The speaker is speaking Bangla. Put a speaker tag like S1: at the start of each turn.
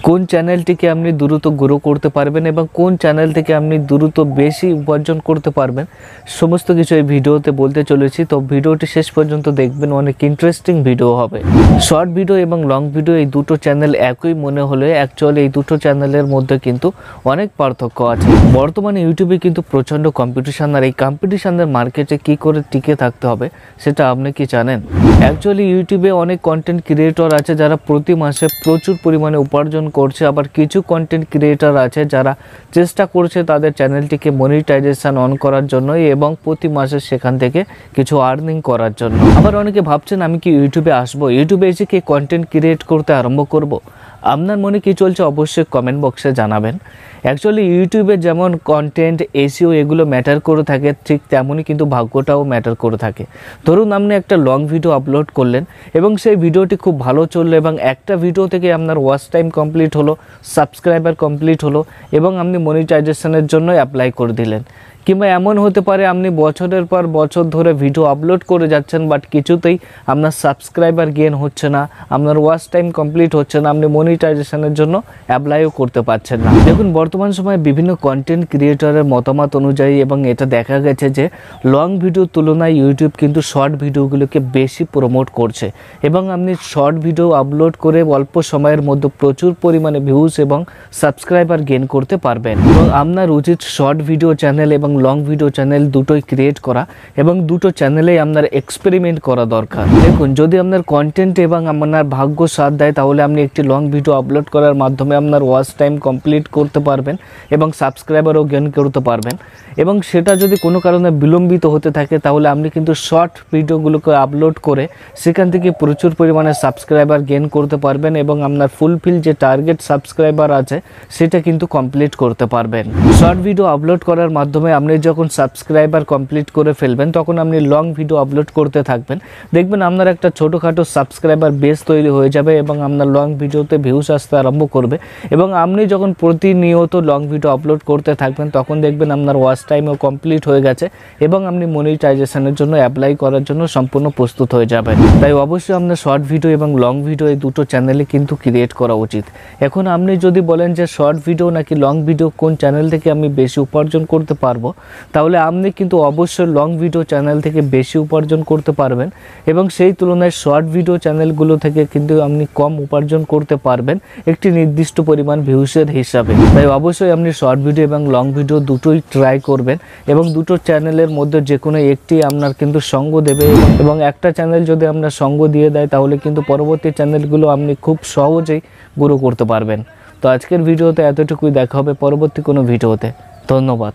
S1: কোন চ্যানেলটিকে আপনি দ্রুত গ্রো করতে পারবেন এবং কোন চ্যানেল থেকে আপনি দ্রুত বেশি উপার্জন করতে পারবেন, সমস্ত কিছু এই ভিডিওতে বলতে চলেছি। তো ভিডিওটি শেষ পর্যন্ত দেখবেন, অনেক ইন্টারেস্টিং ভিডিও হবে। শর্ট ভিডিও এবং লং ভিডিও এই দুটো চ্যানেল একই মনে হলে অ্যাকচুয়ালি এই দুটো চ্যানেলের মধ্যে কিন্তু অনেক পার্থক্য আছে। বর্তমানে ইউটিউবে কিন্তু প্রচণ্ড কম্পিটিশান, আর এই কম্পিটিশানের মার্কেটে কি করে টিকে থাকতে হবে সেটা আপনি কি জানেন? অ্যাকচুয়ালি ইউটিউবে অনেক কন্টেন্ট ক্রিয়েটর আছে যারা প্রতি মাসে প্রচুর পরিমাণে উপার্জন করছে, আবার কিছু কন্টেন্ট ক্রিয়েটর আছে যারা চেষ্টা করছে তাদের চ্যানেলটিকে মনিটাইজেশন অন করার জন্য এবং প্রতি মাসে সেখান থেকে কিছু আর্নিং করার জন্য। আবার অনেকে ভাবছেন আমি কি ইউটিউবে আসবো, ইউটিউবে এসে কি কন্টেন্ট ক্রিয়েট করতে আরম্ভ করব? আপনার মনে কি চলছে অবশ্যই কমেন্ট বক্সে জানাবেন। অ্যাকচুয়ালি ইউটিউবে যেমন কন্টেন্ট এসইও এগুলো ম্যাটার করে থাকে, ঠিক তেমনই কিন্তু ভাগ্যটাও ম্যাটার করে থাকে। ধরুন আপনি একটা লং ভিডিও আপলোড করলেন এবং সেই ভিডিওটি খুব ভালো চললো এবং একটা ভিডিও থেকে আপনার ওয়াচ টাইম কমপ্লিট হলো, সাবস্ক্রাইবার কমপ্লিট হলো এবং আপনি মনিটাইজেশনের জন্য অ্যাপ্লাই করে দিলেন। কিংবা এমন হতে পারে আপনি বছরের পর বছর ধরে ভিডিও আপলোড করে যাচ্ছেন, বাট কিছুতেই আপনার সাবস্ক্রাইবার গেইন হচ্ছে না, আপনার ওয়াচ টাইম কমপ্লিট হচ্ছে না, আপনি মনিটাইজেশনের জন্য অ্যাপ্লাইও করতে পারছেন না। দেখুন বর্তমান সময়ে বিভিন্ন কন্টেন্ট ক্রিয়েটরের মতামত অনুযায়ী এবং এটা দেখা গেছে যে লং ভিডিওর তুলনায় ইউটিউব কিন্তু শর্ট ভিডিওগুলোকে বেশি প্রমোট করছে এবং আপনি শর্ট ভিডিও আপলোড করে অল্প সময়ের মধ্যে প্রচুর পরিমাণে ভিউজ এবং সাবস্ক্রাইবার গেইন করতে পারবেন। এবং আপনার উচিত শর্ট ভিডিও চ্যানেল এবং লং ভিডিও চ্যানেল দুটোই ক্রিয়েট করা এবং দুটো চ্যানেলেই আপনার এক্সপেরিমেন্ট করা দরকার। দেখুন যদি আপনার কন্টেন্ট এবং আপনার ভাগ্য সাথ দেয় তাহলে আপনি একটি লং ভিডিও আপলোড করার মাধ্যমে আপনার ওয়াচ টাইম কমপ্লিট করতে পারবেন এবং সাবস্ক্রাইবারও গেইন করতে পারবেন। এবং সেটা যদি কোনো কারণে বিলম্বিত হতে থাকে তাহলে আপনি কিন্তু শর্ট ভিডিওগুলোকে আপলোড করে সেখান থেকে প্রচুর পরিমাণে সাবস্ক্রাইবার গেইন করতে পারবেন এবং আপনার ফুলফিল যে টার্গেট সাবস্ক্রাইবার আছে সেটা কিন্তু কমপ্লিট করতে পারবেন। শর্ট ভিডিও আপলোড করার মাধ্যমে আপনি যখন সাবস্ক্রাইবার কমপ্লিট করে ফেলবেন তখন আপনি লং ভিডিও আপলোড করতে থাকবেন, দেখবেন আপনার একটা ছোটোখাটো সাবস্ক্রাইবার বেস তৈরি হয়ে যাবে এবং আপনার লং ভিডিওতে ভিউজ আসতে আরম্ভ করবে। এবং আপনি যখন প্রতিনিয়ত লং ভিডিও আপলোড করতে থাকবেন তখন দেখবেন আপনার ওয়াচ টাইমও কমপ্লিট হয়ে গেছে এবং আপনি মনিটাইজেশনের জন্য অ্যাপ্লাই করার জন্য সম্পূর্ণ প্রস্তুত হয়ে যাবেন। তাই অবশ্যই আপনার শর্ট ভিডিও এবং লং ভিডিও এই দুটো চ্যানেলে কিন্তু ক্রিয়েট করা উচিত। এখন আপনি যদি বলেন যে শর্ট ভিডিও নাকি লং ভিডিও কোন চ্যানেল থেকে আমি বেশি উপার্জন করতে পারবো, তাহলে আপনি কিন্তু অবশ্যই লং ভিডিও চ্যানেল থেকে বেশি উপার্জন করতে পারবেন এবং সেই তুলনায় শর্ট ভিডিও চ্যানেলগুলো থেকে কিন্তু আপনি কম উপার্জন করতে পারবেন একটি নির্দিষ্ট পরিমাণ ভিউসের হিসাবে। তাই অবশ্যই আপনি শর্ট ভিডিও এবং লং ভিডিও দুটোই ট্রাই করবেন এবং দুটো চ্যানেলের মধ্যে যে কোনো একটি আপনার কিন্তু সঙ্গ দেবে এবং একটা চ্যানেল যদি আপনার সঙ্গ দিয়ে দেয় তাহলে কিন্তু পরবর্তী চ্যানেলগুলো আপনি খুব সহজেই গ্রো করতে পারবেন। তো আজকের ভিডিওতে এতটুকুই, দেখা হবে পরবর্তী কোনো ভিডিওতে। ধন্যবাদ।